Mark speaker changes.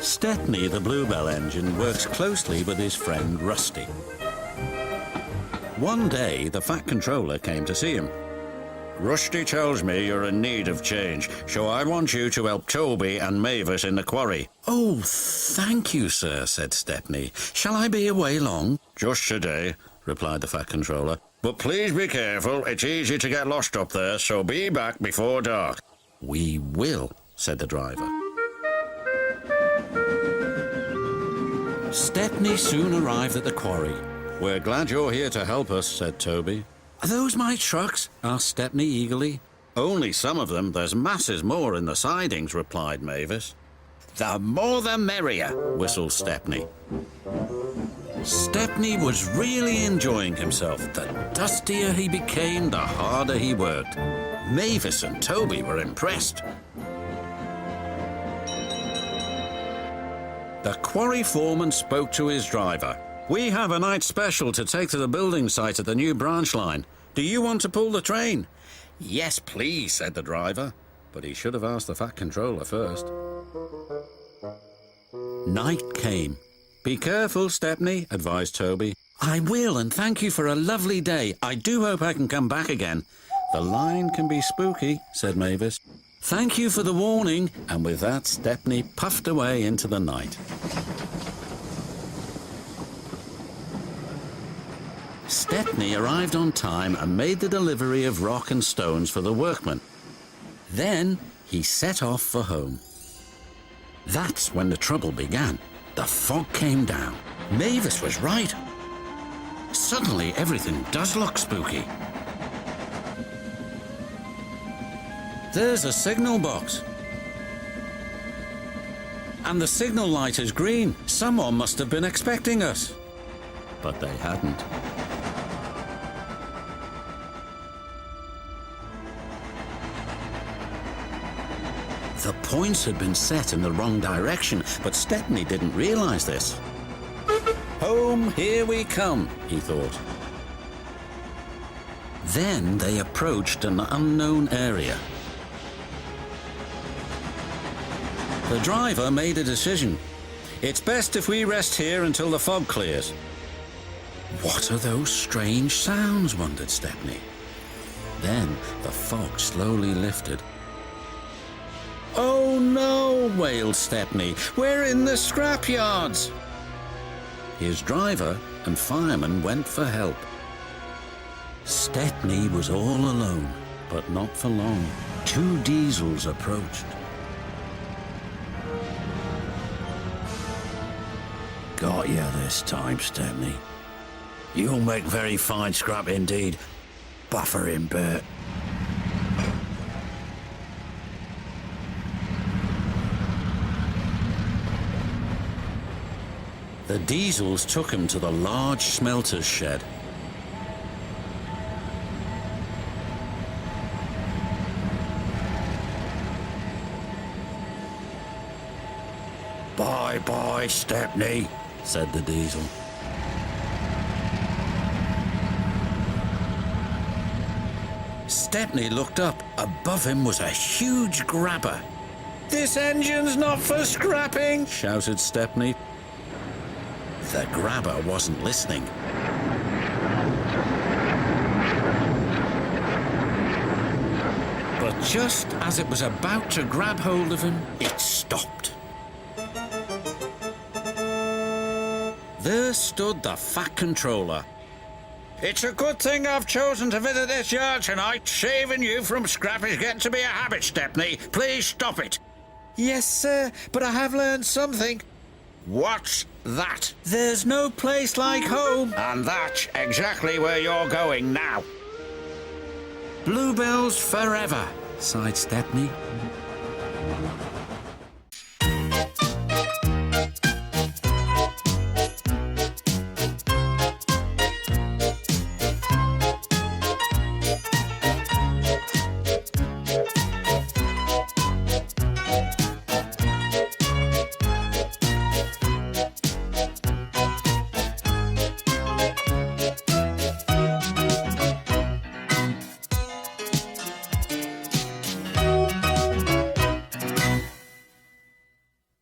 Speaker 1: Stepney, the Bluebell engine, works closely with his friend Rusty. One day, the Fat Controller came to see him. Rusty tells me you're in need of change, so I want you to help Toby and Mavis in the quarry. Oh, thank you, sir, said Stepney. Shall I be away long? Just today, replied the Fat Controller. But please be careful, it's easy to get lost up there, so be back before dark. We will, said the driver. Stepney soon arrived at the quarry. We're glad you're here to help us, said Toby. Are those my trucks? Asked Stepney eagerly. Only some of them. There's masses more in the sidings, replied Mavis. The more the merrier, whistled Stepney. Stepney was really enjoying himself. The dustier he became, the harder he worked. Mavis and Toby were impressed. The quarry foreman spoke to his driver. We have a night special to take to the building site at the new branch line. Do you want to pull the train? Yes, please, said the driver. But he should have asked the Fat Controller first. Night came. Be careful, Stepney, advised Toby. I will, and thank you for a lovely day. I do hope I can come back again. The line can be spooky, said Mavis. Thank you for the warning. And with that, Stepney puffed away into the night. Stepney arrived on time and made the delivery of rock and stones for the workmen. Then he set off for home. That's when the trouble began. The fog came down. Mavis was right. Suddenly, everything does look spooky. There's a signal box. And the signal light is green. Someone must have been expecting us. But they hadn't. The points had been set in the wrong direction, but Stepney didn't realize this. Home, here we come, he thought. Then they approached an unknown area. The driver made a decision. It's best if we rest here until the fog clears. What are those strange sounds, wondered Stepney. Then the fog slowly lifted. Oh no, wailed Stepney. We're in the scrapyards. His driver and fireman went for help. Stepney was all alone, but not for long. 2 diesels approached. Got you this time, Stepney. You'll make very fine scrap indeed. Buffering Bert. The diesels took him to the large smelter's shed. Bye-bye, Stepney, said the diesel. Stepney looked up. Above him was a huge grabber. This engine's not for scrapping, shouted Stepney. The grabber wasn't listening. But just as it was about to grab hold of him, it stopped. There stood the Fat Controller. It's a good thing I've chosen to visit this yard tonight. Saving you from scrap is getting to be a habit, Stepney. Please stop it. Yes, sir, but I have learned something. What's that? There's no place like home. And that's exactly where you're going now. Bluebells forever, sighed Stepney.